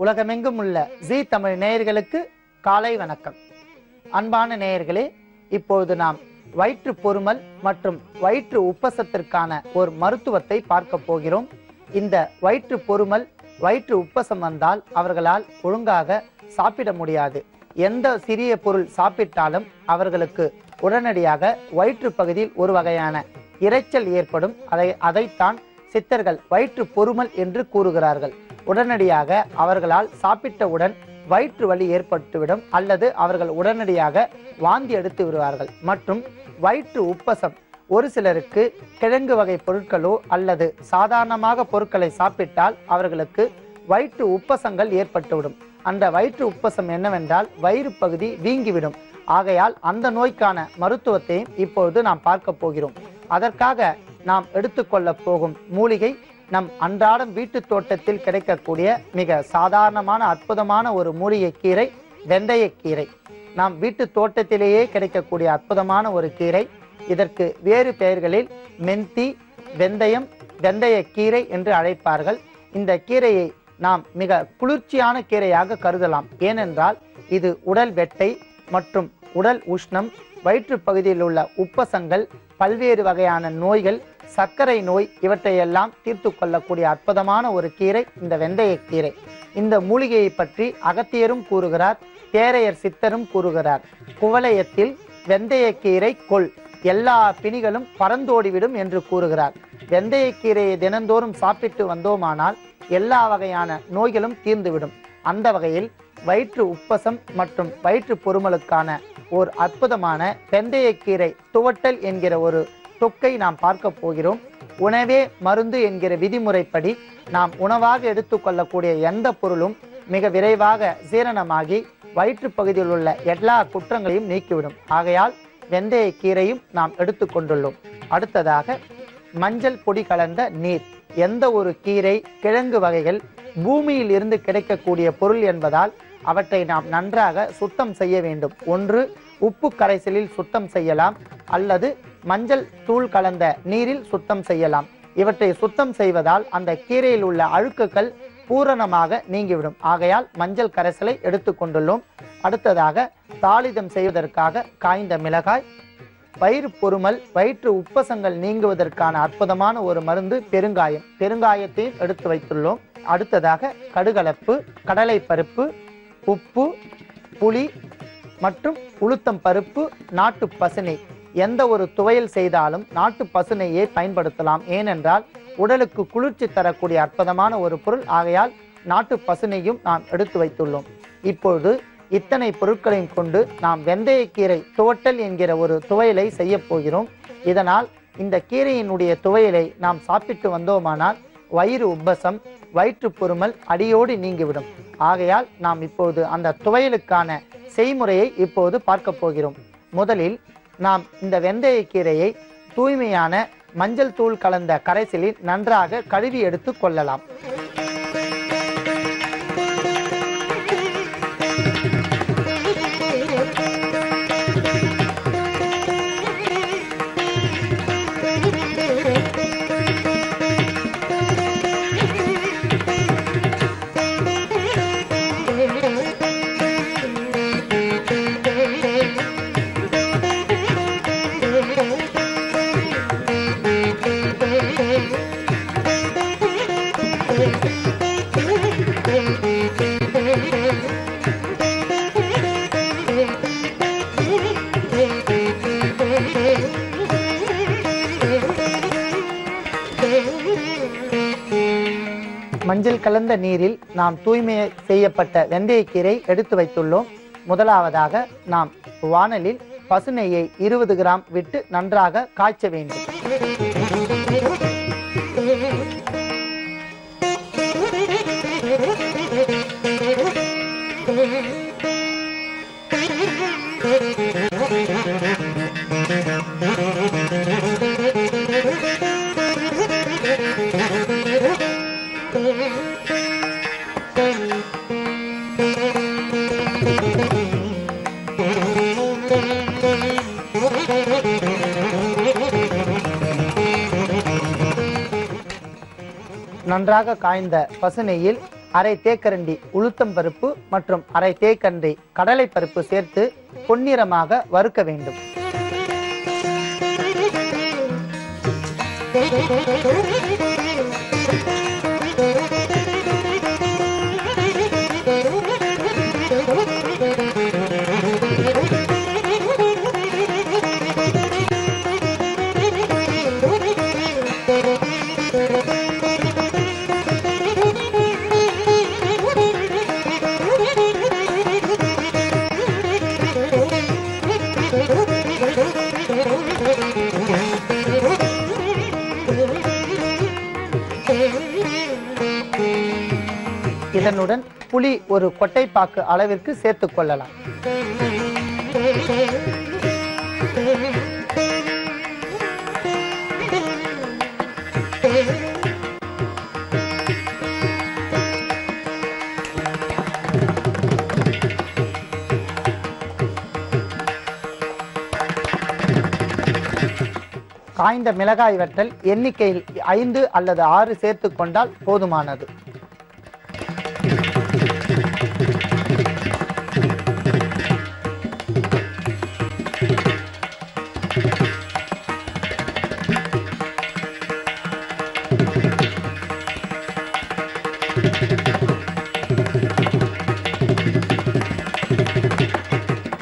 உலகமெங்கும் உள்ள ஜீ தமிழ் நேயர்களுக்கு காலை வணக்கம். அன்பான நேயர்களே, இப்பொழுது நாம் வயிற்று பொருமல் மற்றும் வயிற்று உப்பசத்திற்கான ஒரு மருத்துவத்தை பார்க்க போகிறோம். இந்த வயிற்று பொருமல் வயிற்று உப்பசம் வந்தால் அவர்களால் ஒழுங்காக சாப்பிட முடியாது. எந்த சிறிய பொருள் சாப்பிட்டாலும் அவர்களுக்கு உடனடியாக வயிற்று பகுதியில் ஒரு வகையான இரைச்சல் ஏற்படும். அதைத்தான் சித்தர்கள் வயிற்று பொருமல் என்று கூறுகிறார்கள். உடனடியாக அவர்களால் சாப்பிட்டவுடன் வயிற்று வலி ஏற்பட்டுவிடும் அல்லது அவர்கள் உடனடியாக வாந்தி எடுத்து விடுவார்கள். மற்றும் வயிற்று உப்பசம் ஒரு சிலருக்கு கிழங்கு வகை பொருட்களோ அல்லது சாதாரணமாக பொருட்களை சாப்பிட்டால் அவர்களுக்கு வயிற்று உப்பசங்கள் ஏற்பட்டுவிடும். அந்த வயிற்று உப்பசம் என்னவென்றால் வயிறு பகுதி வீங்கிவிடும். ஆகையால் அந்த நோய்க்கான மருத்துவத்தையும் இப்பொழுது நாம் பார்க்க போகிறோம். அதற்காக நாம் எடுத்துக்கொள்ள போகும் மூலிகை நம் அன்றாடம் வீட்டு தோட்டத்தில் கிடைக்கக்கூடிய மிக சாதாரணமான அற்புதமான ஒரு மூலிகை கீரை, வெந்தயக்கீரை. நாம் வீட்டு தோட்டத்திலேயே கிடைக்கக்கூடிய அற்புதமான ஒரு கீரை. இதற்கு வேறு பெயர்களில் மெந்தி, வெந்தயம், வெந்தயக்கீரை என்று அழைப்பார்கள். இந்த கீரையை நாம் மிக குளிர்ச்சியான கீரையாக கருதலாம். ஏனென்றால் இது உடல் வெட்டை மற்றும் உடல் உஷ்ணம், வயிற்று பகுதியில் உள்ள உப்பசங்கள், பல்வேறு வகையான நோய்கள், சர்க்கரை நோய் இவற்றையெல்லாம் தீர்த்து கொள்ளக்கூடிய அற்புதமான ஒரு கீரை இந்த வெந்தயக்கீரை. இந்த மூலிகையை பற்றி அகத்தியரும் கூறுகிறார், தேரையர் சித்தரும் கூறுகிறார். குவலயத்தில் வெந்தயக்கீரை கொள், எல்லா பிணிகளும் பறந்தோடிவிடும் என்று கூறுகிறார். வெந்தயக்கீரையை தினந்தோறும் சாப்பிட்டு வந்தோமானால் எல்லா வகையான நோய்களும் தீர்ந்துவிடும். அந்த வகையில் வயிற்று உப்பசம் மற்றும் வயிற்று பொருமலுக்கான ஒரு அற்புதமான வெந்தயக்கீரை துவட்டல் என்கிற ஒரு தொக்கை நாம் பார்க்க போகிறோம். உணவே மருந்து என்கிற விதிமுறைப்படி நாம் உணவாக எடுத்துக்கொள்ளக்கூடிய எந்த பொருளும் மிக விரைவாக ஜீரணமாகி வயிற்று பகுதியில் உள்ள எல்லா குற்றங்களையும் நீக்கிவிடும். ஆகையால் வெந்தயக்கீரையும் நாம் எடுத்துக்கொண்டுள்ளோம். அடுத்ததாக மஞ்சள் பொடி கலந்த நீர். எந்த ஒரு கீரை, கிழங்கு வகைகள் பூமியில் இருந்து கிடைக்கக்கூடிய பொருள் என்பதால் அவற்றை நாம் நன்றாக சுத்தம் செய்ய வேண்டும். ஒன்று உப்பு கரைசலில் சுத்தம் செய்யலாம் அல்லது மஞ்சள் தூள் கலந்த நீரில் சுத்தம் செய்யலாம். இவற்றை சுத்தம் செய்வதால் அந்த கீரையில் உள்ள அழுக்குகள் பூரணமாக நீங்கிவிடும். ஆகையால் மஞ்சள் கரைசலை எடுத்துக்கொண்டுள்ளோம். அடுத்ததாக தாளிதம் செய்வதற்காக காய்ந்த மிளகாய். வயிறு பொருமல், வயிற்று உப்பசங்கள் நீங்குவதற்கான அற்புதமான ஒரு மருந்து பெருங்காயம். பெருங்காயத்தையும் எடுத்து வைத்துள்ளோம். அடுத்ததாக கடுகலப்பு, கடலை பருப்பு, உப்பு, புளி மற்றும் உளுத்தம் பருப்பு, நாட்டு பசுனை. எந்த ஒரு துவையல் செய்தாலும் நாட்டு பசுனையை பயன்படுத்தலாம். ஏனென்றால் உடலுக்கு குளிர்ச்சி தரக்கூடிய அற்புதமான ஒரு பொருள். ஆகையால் நாட்டு பசுனையும் நாம் எடுத்து வைத்துள்ளோம். இப்பொழுது இத்தனை பொருட்களையும் கொண்டு நாம் வெந்தயக்கீரை துவட்டல் என்கிற ஒரு துவையலை செய்ய போகிறோம். இதனால் இந்த கீரையினுடைய துவையலை நாம் சாப்பிட்டு வந்தோமானால் வயிறு உப்பசம், வயிற்று பொருமல் அடியோடு நீங்கிவிடும். ஆகையால் நாம் இப்போது அந்த துவையலுக்கான செய்முறையை இப்போது பார்க்க போகிறோம். முதலில் நாம் இந்த வெந்தயக்கீரையை தூய்மையான மஞ்சள் தூள் கலந்த கரைசலில் நன்றாக கழுவி எடுத்து கொள்ளலாம். மஞ்சள் கலந்த நீரில் நாம் தூய்மை செய்யப்பட்ட வெந்தயக்கீரை எடுத்து வைத்துள்ளோம். முதலாவதாக நாம் வாணலில் பசுநெய்யை 20 கிராம் விட்டு நன்றாக காய்ச்ச வேண்டும். நன்றாக காய்ந்த பசுநெய்யில் அரை தேக்கரண்டி உளுத்தம் பருப்பு மற்றும் அரை தேக்கரண்டி கடலை பருப்பு சேர்த்து பொன்னிறமாக வறுக்க வேண்டும். இதனுடன் புளி ஒரு கொட்டைப்பாக்கு அளவிற்கு சேர்த்துக் கொள்ளலாம். காய்ந்த மிளகாய் வற்றல் எண்ணிக்கையில் 5 அல்லது 6 சேர்த்துக் கொண்டால் போதுமானது.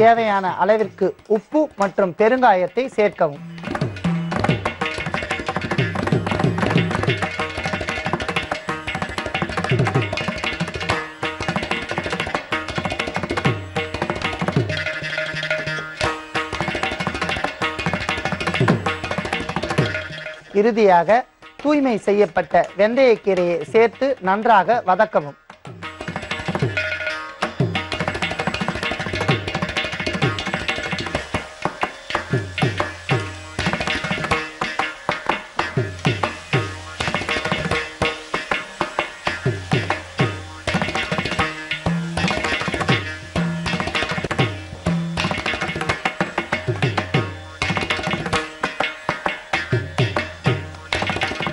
தேவையான அளவிற்கு உப்பு மற்றும் பெருங்காயத்தை சேர்க்கவும். இறுதியாக தூய்மை செய்யப்பட்ட வெந்தயக்கீரையை சேர்த்து நன்றாக வதக்கவும்.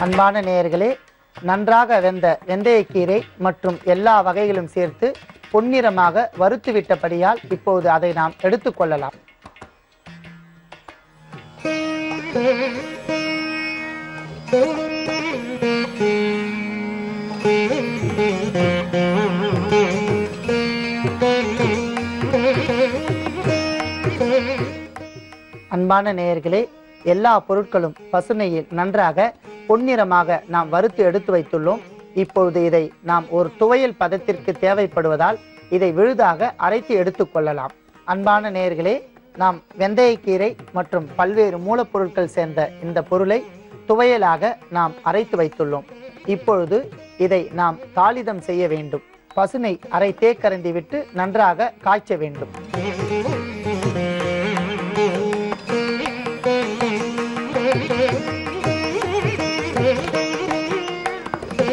அன்பான நேயர்களே, நன்றாக வெந்த வெந்தயக்கீரை மற்றும் எல்லா வகைகளும் சேர்த்து பொன்னிறமாக வறுத்துவிட்டபடியால் இப்போது அதை நாம் எடுத்துக்கொள்ளலாம். அன்பான நேயர்களே, எல்லா பொருட்களும் பசுநெய்யில் நன்றாக பொன்னிறமாக நாம் வறுத்து எடுத்து வைத்துள்ளோம். இப்பொழுது இதை நாம் ஒரு துவையல் பதத்திற்கு தேவைப்படுவதால் இதை விழுதாக அரைத்து எடுத்துக்கொள்ளலாம். அன்பான நேயர்களே, நாம் வெந்தயக்கீரை மற்றும் பல்வேறு மூலப்பொருட்கள் சேர்ந்த இந்த பொருளை துவையலாக நாம் அரைத்து வைத்துள்ளோம். இப்பொழுது இதை நாம் தாளிதம் செய்ய வேண்டும். பசுநெய் அரை தேக்கரண்டி விட்டு நன்றாக காய்ச்ச வேண்டும்.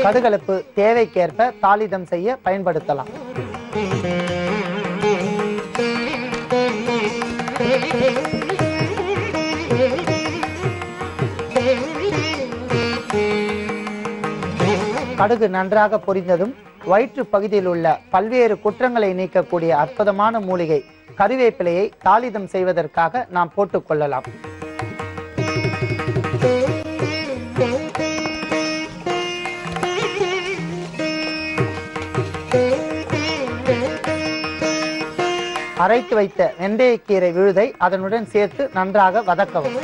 கடுகளப்பு தேவைக்கேற்ப தாளிதம் செய்ய பயன்படுத்தலாம். கடுகு நன்றாக பொரிந்ததும் வயிற்று பகுதியில் உள்ள பல்வேறு குற்றங்களை நீக்கக்கூடிய அற்புதமான மூலிகை கறிவேப்பிலையை தாளிதம் செய்வதற்காக நாம் போட்டுக்கொள்ளலாம். அரைத்து வைத்த வெந்தயக்கீரை விழுதை அதனுடன் சேர்த்து நன்றாக வதக்கவும்.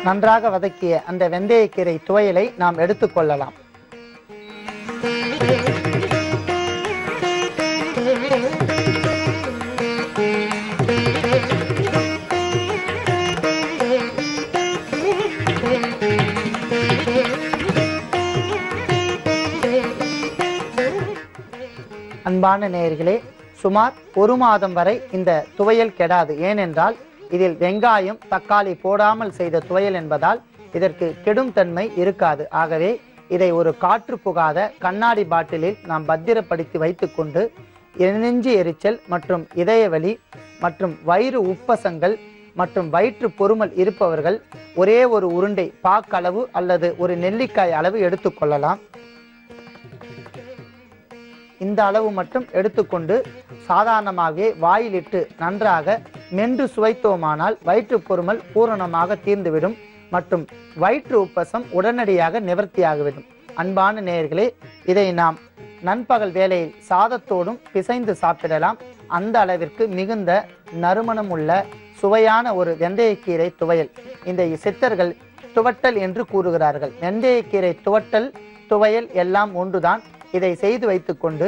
நன்றாக வதக்கிய அந்த வெந்தயக்கீரை துவையலை நாம் எடுத்துக்கொள்ளலாம். அன்பான நேயர்களே, சுமார் 1 மாதம் வரை இந்த துவையல் கெடாது. ஏனென்றால் இதில் வெங்காயம் தக்காளி போடாமல் செய்த துவையல் என்பதால் இதற்கு கெடும் தன்மை இருக்காது. ஆகவே இதை ஒரு காற்று புகாத கண்ணாடி பாட்டிலில் நாம் பத்திரப்படுத்தி வைத்துக்கொண்டு நெஞ்சு எரிச்சல் மற்றும் இதயவலி மற்றும் வயிறு உப்பசங்கள் மற்றும் வயிற்று பொறுமல் இருப்பவர்கள் ஒரே ஒரு உருண்டை பாக்களவு அல்லது ஒரு நெல்லிக்காய் அளவு எடுத்துக்கொள்ளலாம். இந்த அளவு மட்டும் எடுத்துக்கொண்டு சாதாரணமாகவே வாயிலிட்டு நன்றாக மென்று சுவைத்தோமானால் வயிற்று பொறுமல் பூரணமாக தீர்ந்துவிடும் மற்றும் வயிற்று உப்பசம் உடனடியாக நிவர்த்தியாகிவிடும். அன்பான நேயர்களே, இதை நாம் நண்பகல் வேளையில் சாதத்தோடும் பிசைந்து சாப்பிடலாம். அந்த அளவிற்கு மிகுந்த நறுமணம் உள்ள சுவையான ஒரு வெந்தயக்கீரை துவையல். இந்த சித்தர்கள் துவட்டல் என்று கூறுகிறார்கள். வெந்தயக்கீரை துவட்டல் துவையல் எல்லாம் ஒன்றுதான். இதை செய்து வைத்துக்கொண்டு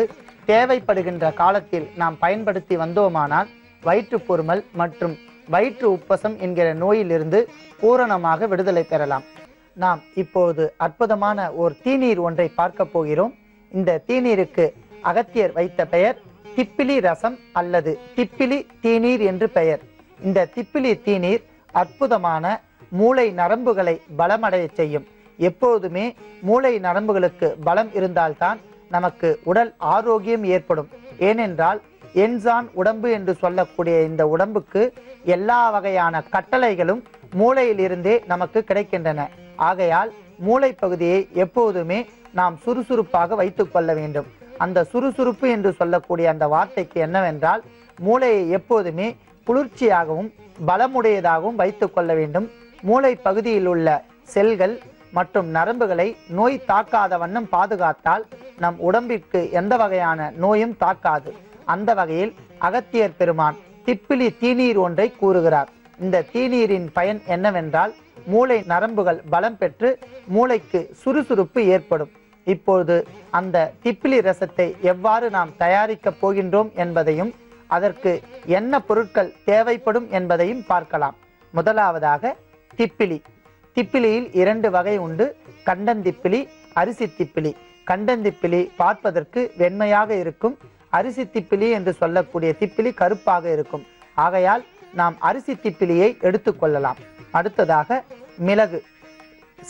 தேவைப்படுகின்ற காலத்தில் நாம் பயன்படுத்தி வந்தோமானால் வயிற்று பொறுமல் மற்றும் வயிற்று உப்பசம் என்கிற நோயிலிருந்து பூரணமாக விடுதலை பெறலாம். நாம் இப்போது அற்புதமான ஒரு தீநீர் ஒன்றை பார்க்க போகிறோம். இந்த தீநீருக்கு அகத்தியர் வைத்த பெயர் திப்பிலி ரசம் அல்லது திப்பிலி தீநீர் என்று பெயர். இந்த திப்பிலி தீநீர் அற்புதமான மூளை நரம்புகளை பலமடைய செய்யும். எப்போதுமே மூளை நரம்புகளுக்கு பலம் இருந்தால்தான் நமக்கு உடல் ஆரோக்கியம் ஏற்படும். ஏனென்றால் என்சான் உடம்பு என்று சொல்லக்கூடிய இந்த உடம்புக்கு எல்லா வகையான கட்டளைகளும் மூளையிலிருந்தே நமக்கு கிடைக்கின்றன. ஆகையால் மூளை பகுதியை எப்போதுமே நாம் சுறுசுறுப்பாக வைத்துக் கொள்ள வேண்டும். அந்த சுறுசுறுப்பு என்று சொல்லக்கூடிய அந்த வார்த்தைக்கு என்னவென்றால் மூளையை எப்போதுமே குளிர்ச்சியாகவும் பலமுடையதாகவும் வைத்துக் கொள்ள வேண்டும். மூளை பகுதியில் உள்ள செல்கள் மற்றும் நரம்புகளை நோய் தாக்காத வண்ணம் பாதுகாத்தால் நம் உடம்பிற்கு எந்த வகையான நோயும் தாக்காது. அந்த வகையில் அகத்தியர் பெருமான் திப்பிலி தீநீர் ஒன்றை கூறுகிறார். இந்த தீநீரின் பயன் என்னவென்றால் மூளை நரம்புகள் பலம் பெற்று மூளைக்கு சுறுசுறுப்பு ஏற்படும். இப்போது அந்த திப்பிலி ரசத்தை எவ்வாறு நாம் தயாரிக்கப் போகின்றோம் என்பதையும் அதற்கு என்ன பொருட்கள் தேவைப்படும் என்பதையும் பார்க்கலாம். முதலாவதாக திப்பிலி. திப்பிலியில் 2 வகை உண்டு. கண்டந்திப்பிலி, அரிசி திப்பிலி. கண்டந்திப்பிலி பார்ப்பதற்கு வெண்மையாக இருக்கும். அரிசி திப்பிலி என்று சொல்லக்கூடிய திப்பிலி கருப்பாக இருக்கும். ஆகையால் நாம் அரிசி திப்பிலியை எடுத்துக்கொள்ளலாம். அடுத்ததாக மிளகு.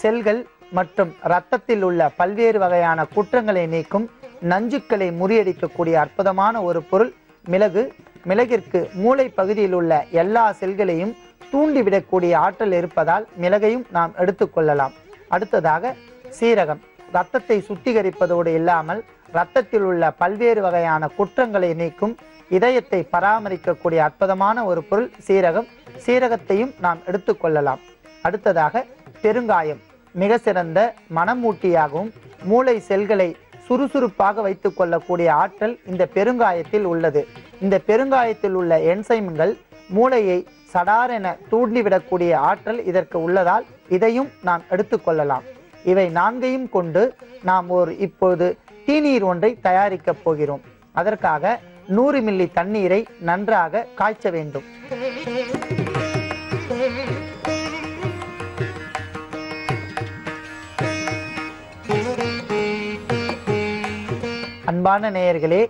செல்கள் மற்றும் இரத்தத்தில் உள்ள பல்வேறு வகையான குற்றங்களை நீக்கும் நஞ்சுக்களை முறியடிக்கக்கூடிய அற்புதமான ஒரு பொருள் மிளகு. மிளகிற்கு மூளை பகுதியில் உள்ள எல்லா செல்களையும் தூண்டிவிடக்கூடிய ஆற்றல் இருப்பதால் மிளகையும் நாம் எடுத்துக்கொள்ளலாம். அடுத்ததாக சீரகம். இரத்தத்தை சுத்திகரிப்பதோடு இல்லாமல் இரத்தத்தில் உள்ள பல்வேறு வகையான குற்றங்களை நீக்கும் இதயத்தை பராமரிக்கக்கூடிய அற்புதமான ஒரு பொருள் சீரகம். சீரகத்தையும் நாம் எடுத்துக்கொள்ளலாம். அடுத்ததாக பெருங்காயம். மிக சிறந்த மனமூட்டியாகவும் மூளை செல்களை சுறுசுறுப்பாக வைத்துக் கொள்ளக்கூடிய ஆற்றல் இந்த பெருங்காயத்தில் உள்ளது. இந்த பெருங்காயத்தில் உள்ள என்சைம்கள் மூளையை சடாரென தூண்டிவிடக்கூடிய ஆற்றல் இதற்கு உள்ளதால் இதையும் நாம் எடுத்துக்கொள்ளலாம். இவை 4ஐயும் கொண்டு நாம் இப்போது தீநீர் ஒன்றை தயாரிக்கப் போகிறோம். அதற்காக 100 மில்லி தண்ணீரை நன்றாக காய்ச்ச வேண்டும். அன்பான நேயர்களே,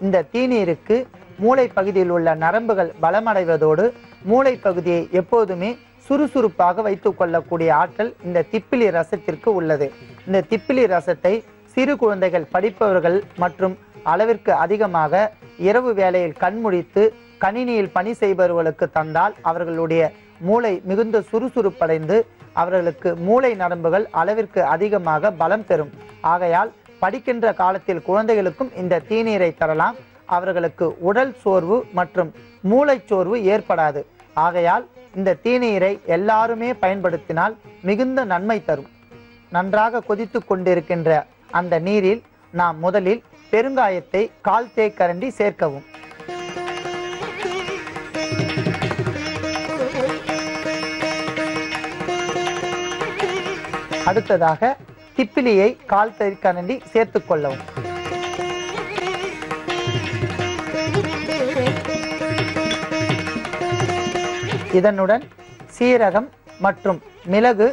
இந்த தீநீருக்கு மூளை பகுதியில் உள்ள நரம்புகள் பலமடைவதோடு மூளை பகுதியை எப்போதுமே சுறுசுறுப்பாக வைத்துக் கொள்ளக்கூடிய ஆற்றல் இந்த திப்பிலி ரசத்திற்கு உள்ளது. இந்த திப்பிலி ரசத்தை சிறு குழந்தைகள், படிப்பவர்கள் மற்றும் அளவிற்கு அதிகமாக இரவு வேளையில் கண்முழித்து கணினியில் பணி செய்பவர்களுக்கு தந்தால் அவர்களுடைய மூளை மிகுந்த சுறுசுறுப்படைந்து அவர்களுக்கு மூளை நரம்புகள் அளவிற்கு அதிகமாக பலம் பெறும். ஆகையால் படிக்கின்ற காலத்தில் குழந்தைகளுக்கும் இந்த தீநீரை தரலாம். அவர்களுக்கு உடல் சோர்வு மற்றும் மூளைச்சோர்வு ஏற்படாது. ஆகையால் இந்த தீநீரை எல்லாருமே பயன்படுத்தினால் மிகுந்த நன்மை தரும். நன்றாக கொதித்து கொண்டிருக்கின்ற அந்த நீரில் நாம் முதலில் பெருங்காயத்தை 1/4 தேக்கரண்டி சேர்க்கவும். அடுத்ததாக திப்பிலியை 1/4 தேக்கரண்டி சேர்த்துக் கொள்ளவும். இதனுடன் சீரகம் மற்றும் மிளகு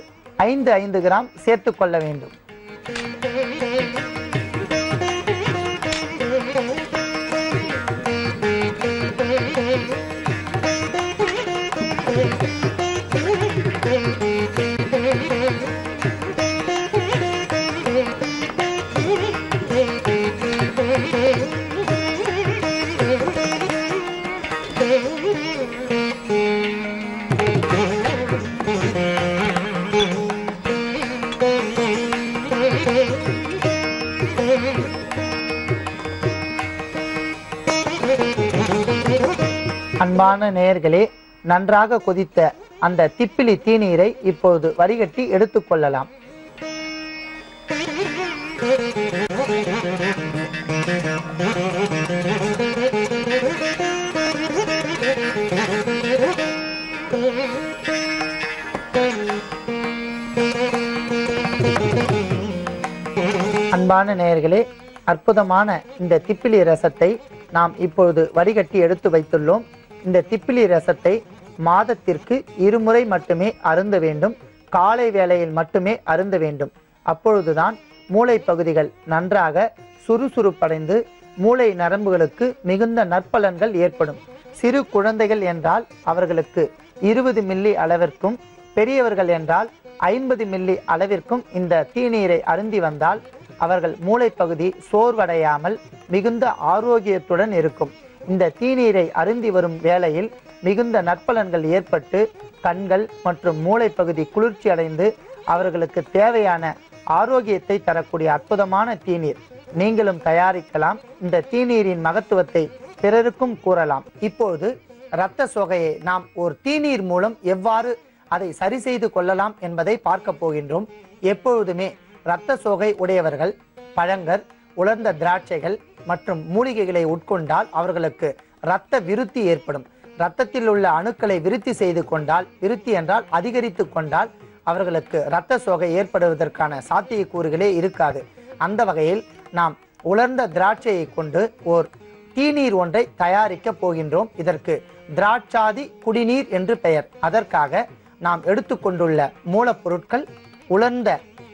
5 கிராம் சேர்த்துக் கொள்ள வேண்டும். அன்பான நேயர்களே, நன்றாக கொதித்த அந்த திப்பிலி தீநீரை இப்போது வடிகட்டி எடுத்துக்கொள்ளலாம். அன்பான நேயர்களே, அற்புதமான இந்த திப்பிலி ரசத்தை நாம் இப்பொழுது வடிகட்டி எடுத்து வைத்துள்ளோம். இந்த திப்பிலி ரசத்தை மாதத்திற்கு 2 முறை மட்டுமே அருந்த வேண்டும். காலை வேளையில் மட்டுமே அருந்த வேண்டும். அப்பொழுதுதான் மூளை பகுதிகள் நன்றாக சுறுசுறுப்படைந்து மூளை நரம்புகளுக்கு மிகுந்த நற்பலன்கள் ஏற்படும். சிறு குழந்தைகள் என்றால் அவர்களுக்கு 20 மில்லி அளவிற்கும், பெரியவர்கள் என்றால் 50 மில்லி அளவிற்கும் இந்த தீநீரை அருந்தி வந்தால் அவர்கள் மூளை பகுதி சோர்வடையாமல் மிகுந்த ஆரோக்கியத்துடன் இருக்கும். இந்த தீநீரை அருந்தி வரும் வேளையில் மிகுந்த நற்பலன்கள் ஏற்பட்டு கண்கள் மற்றும் மூளை பகுதி குளிர்ச்சி அடைந்து அவர்களுக்கு தேவையான ஆரோக்கியத்தை தரக்கூடிய அற்புதமான தீநீர். நீங்களும் தயாரிக்கலாம். இந்த தீநீரின் மகத்துவத்தை பிறருக்கும் கூறலாம். இப்போது இரத்த சோகையை நாம் ஒரு தீநீர் மூலம் எவ்வாறு அதை சரி செய்து கொள்ளலாம் என்பதை பார்க்க போகின்றோம். எப்பொழுதுமே இரத்த சோகை உடையவர்கள் பழங்கள், உலர்ந்த திராட்சைகள் மற்றும் மூலிகைகளை உட்கொண்டால் அவர்களுக்கு இரத்த விருத்தி ஏற்படும். இரத்தத்தில் உள்ள அணுக்களை விருத்தி செய்து கொண்டால், விருத்தி என்றால் அதிகரித்து கொண்டால் அவர்களுக்கு இரத்த சோகை ஏற்படுவதற்கான சாத்தியக்கூறுகளே இருக்காது. அந்த வகையில் நாம் உலர்ந்த திராட்சையை கொண்டு ஓர் தீநீர் ஒன்றை தயாரிக்க போகின்றோம். இதற்கு திராட்சாதி குடிநீர் என்று பெயர். அதற்காக நாம் எடுத்துக்கொண்டுள்ள மூலப்பொருட்கள் உலர்ந்த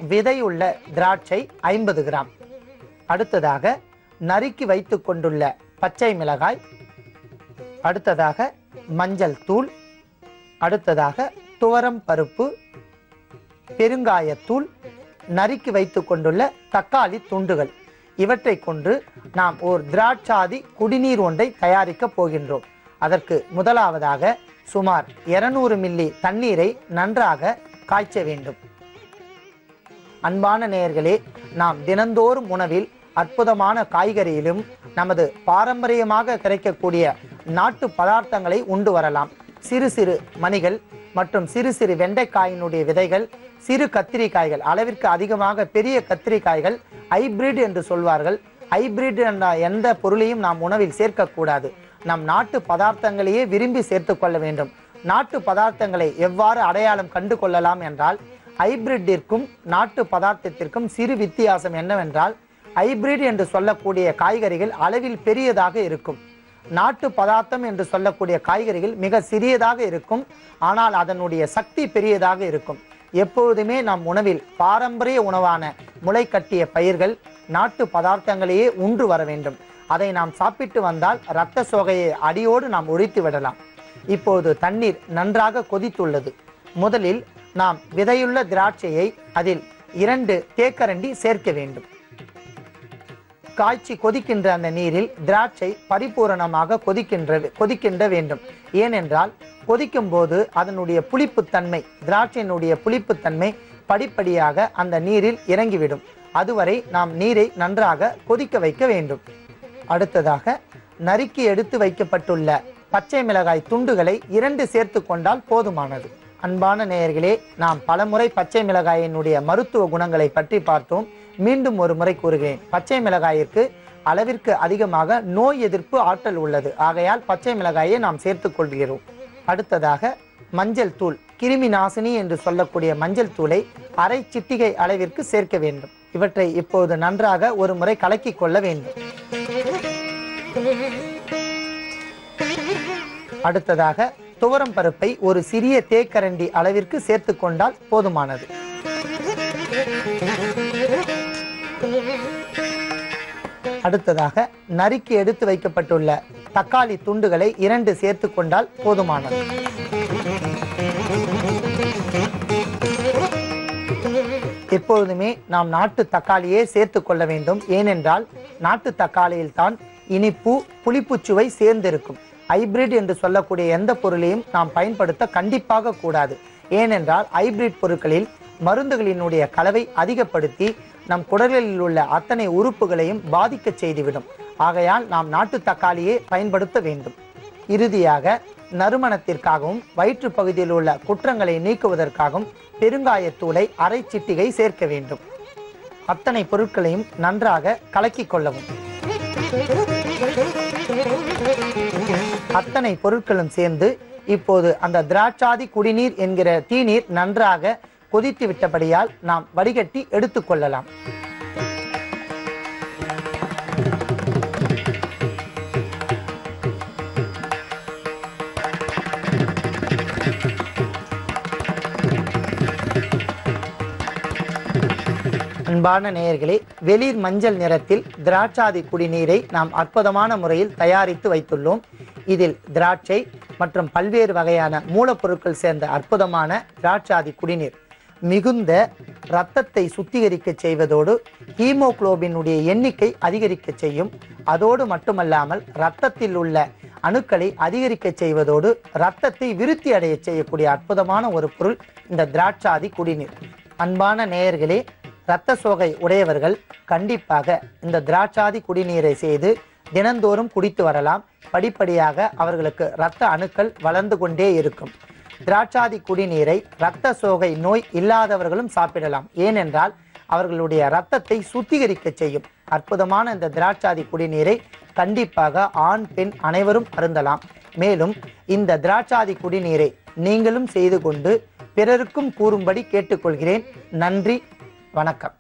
விதையுள்ள திராட்சை 50 கிராம், அடுத்ததாக நறுக்கி வைத்து கொண்டுள்ள பச்சை மிளகாய், அடுத்ததாக மஞ்சள் தூள், அடுத்ததாக துவரம் பருப்பு, பெருங்காயத்தூள், நறுக்கி வைத்து கொண்டுள்ள தக்காளி துண்டுகள். இவற்றை கொண்டு நாம் ஒரு திராட்சாதி குடிநீர் ஒன்றை தயாரிக்க போகின்றோம். அதற்கு முதலாவதாக சுமார் 200 மில்லி தண்ணீரை நன்றாக காய்ச்ச வேண்டும். அன்பான நேயர்களே, நாம் தினந்தோறும் உணவில் அற்புதமான காய்கறியிலும் நமது பாரம்பரியமாக கிடைக்கக்கூடிய நாட்டு பதார்த்தங்களை உண்டு வரலாம். சிறு சிறு மணிகள் மற்றும் சிறு சிறு வெண்டைக்காயினுடைய விதைகள், சிறு கத்திரிக்காய்கள், அளவிற்கு அதிகமாக பெரிய கத்திரிக்காய்கள் ஹைபிரிட் என்று சொல்வார்கள். ஹைபிரிட் என்ற எந்த பொருளையும் நாம் உணவில் சேர்க்கக்கூடாது. நம் நாட்டு பதார்த்தங்களையே விரும்பி சேர்த்து கொள்ள வேண்டும். நாட்டு பதார்த்தங்களை எவ்வாறு அடையாளம் கண்டு கொள்ளலாம் என்றால், ஹைபிரிட்டிற்கும் நாட்டு பதார்த்தத்திற்கும் சிறு வித்தியாசம் என்னவென்றால், ஹைபிரிட் என்று சொல்லக்கூடிய காய்கறிகள் அளவில் பெரியதாக இருக்கும். நாட்டு பதார்த்தம் என்று சொல்லக்கூடிய காய்கறிகள் மிக சிறியதாக இருக்கும். ஆனால் அதனுடைய சக்தி பெரியதாக இருக்கும். எப்பொழுதுமே நம் உணவில் பாரம்பரிய உணவான முளை கட்டிய பயிர்கள், நாட்டு பதார்த்தங்களையே உண்டு வர வேண்டும். அதை நாம் சாப்பிட்டு வந்தால் இரத்த சோகையை அடியோடு நாம் ஒழித்து விடலாம். இப்போது தண்ணீர் நன்றாக கொதித்துள்ளது. முதலில் நாம் விதையுள்ள திராட்சையை அதில் 2 தேக்கரண்டி சேர்க்க வேண்டும். காய்ச்சி கொதிக்கின்ற அந்த நீரில் திராட்சை பரிபூரணமாக கொதிக்கின்ற வேண்டும். ஏனென்றால் கொதிக்கும் போது அதனுடைய புளிப்புத்தன்மை, திராட்சையினுடைய புளிப்புத்தன்மை படிப்படியாக அந்த நீரில் இறங்கிவிடும். அதுவரை நாம் நீரை நன்றாக கொதிக்க வைக்க வேண்டும். அடுத்ததாக நறுக்கி எடுத்து வைக்கப்பட்டுள்ள பச்சை மிளகாய் துண்டுகளை 2 சேர்த்து கொண்டால் போதுமானது. அன்பான நேயர்களே, நாம் பலமுறை பச்சை மிளகாயினுடைய மருத்துவ குணங்களை பற்றி பார்த்தோம். மீண்டும் ஒரு முறை கூறுகிறேன். பச்சை மிளகாயிற்கு அளவிற்கு அதிகமாக நோய் எதிர்ப்பு ஆற்றல் உள்ளது. ஆகையால் பச்சை மிளகாயை நாம் சேர்த்துக் கொள்கிறோம். அடுத்ததாக மஞ்சள் தூள், கிருமி நாசினி என்று சொல்லக்கூடிய மஞ்சள் தூளை அரை சிட்டிகை அளவிற்கு சேர்க்க வேண்டும். இவற்றை இப்போது நன்றாக ஒரு முறை கலக்கி கொள்ள வேண்டும். அடுத்ததாக துவரம் பருப்பை ஒரு சிறிய தேக்கரண்டி அளவிற்கு சேர்த்து கொண்டால் போதுமானது. அடுத்ததாக நறுக்கி எடுத்து வைக்கப்பட்டுள்ள தக்காளி துண்டுகளை 2 சேர்த்து கொண்டால் போதுமானது. எப்பொழுதுமே நாம் நாட்டு தக்காளியே சேர்த்து கொள்ள வேண்டும். ஏனென்றால் நாட்டு தக்காளியில் தான் இனிப்பு, புளிப்பு சுவை சேர்ந்திருக்கும். ஹைபிரிட் என்று சொல்லக்கூடிய எந்த பொருளையும் நாம் பயன்படுத்த கண்டிப்பாக கூடாது. ஏனென்றால் ஹைபிரிட் பொருட்களில் மருந்துகளினுடைய கலவை அதிகப்படுத்தி நம் குடலில் உள்ள அத்தனை உறுப்புகளையும் பாதிக்க செய்துவிடும். ஆகையால் நாம் நாட்டு தக்காளியை பயன்படுத்த வேண்டும். இறுதியாக நறுமணத்திற்காகவும் வயிற்று பகுதியில் உள்ள குற்றங்களை நீக்குவதற்காகவும் பெருங்காயத்தூளை அரை சிட்டிகை சேர்க்க வேண்டும். அத்தனை பொருட்களையும் நன்றாக கலக்கிக் கொள்ளவும். அத்தனை பொருட்களும் சேர்ந்து இப்போது அந்த திராட்சாதி குடிநீர் என்கிற தீநீர் நன்றாக கொதித்து விட்டபடியால் நாம் வடிகட்டி எடுத்துக்கொள்ளலாம். அன்பான நேயர்களே, வெளிர் மஞ்சள் நிறத்தில் திராட்சாதி குடிநீரை நாம் அற்புதமான முறையில் தயாரித்து வைத்துள்ளோம். இதில் திராட்சை மற்றும் பல்வேறு வகையான மூலப்பொருட்கள் சேர்ந்த அற்புதமான திராட்சாதி குடிநீர் மிகுந்த இரத்தத்தை சுத்திகரிக்க செய்வதோடு ஹீமோகுளோபினுடைய எண்ணிக்கை அதிகரிக்க செய்யும். அதோடு மட்டுமல்லாமல் இரத்தத்தில் உள்ள அணுக்களை அதிகரிக்க செய்வதோடு இரத்தத்தை விருத்தி அடைய செய்யக்கூடிய அற்புதமான ஒரு பொருள் இந்த திராட்சாதி குடிநீர். அன்பான நேயர்களே, இரத்த சோகை உடையவர்கள் கண்டிப்பாக இந்த திராட்சாதி குடிநீரை செய்து தினந்தோறும் குடித்து வரலாம். படிப்படியாக அவர்களுக்கு இரத்த அணுக்கள் வளர்ந்து கொண்டே இருக்கும். திராட்சாதி குடிநீரை இரத்த சோகை நோய் இல்லாதவர்களும் சாப்பிடலாம். ஏனென்றால் அவர்களுடைய இரத்தத்தை சுத்திகரிக்க செய்யும். அற்புதமான இந்த திராட்சாதி குடிநீரை கண்டிப்பாக ஆண் பெண் அனைவரும் அருந்தலாம். மேலும் இந்த திராட்சாதி குடிநீரை நீங்களும் செய்து கொண்டு பிறருக்கும் கூறும்படி கேட்டுக்கொள்கிறேன். நன்றி, வணக்கம்.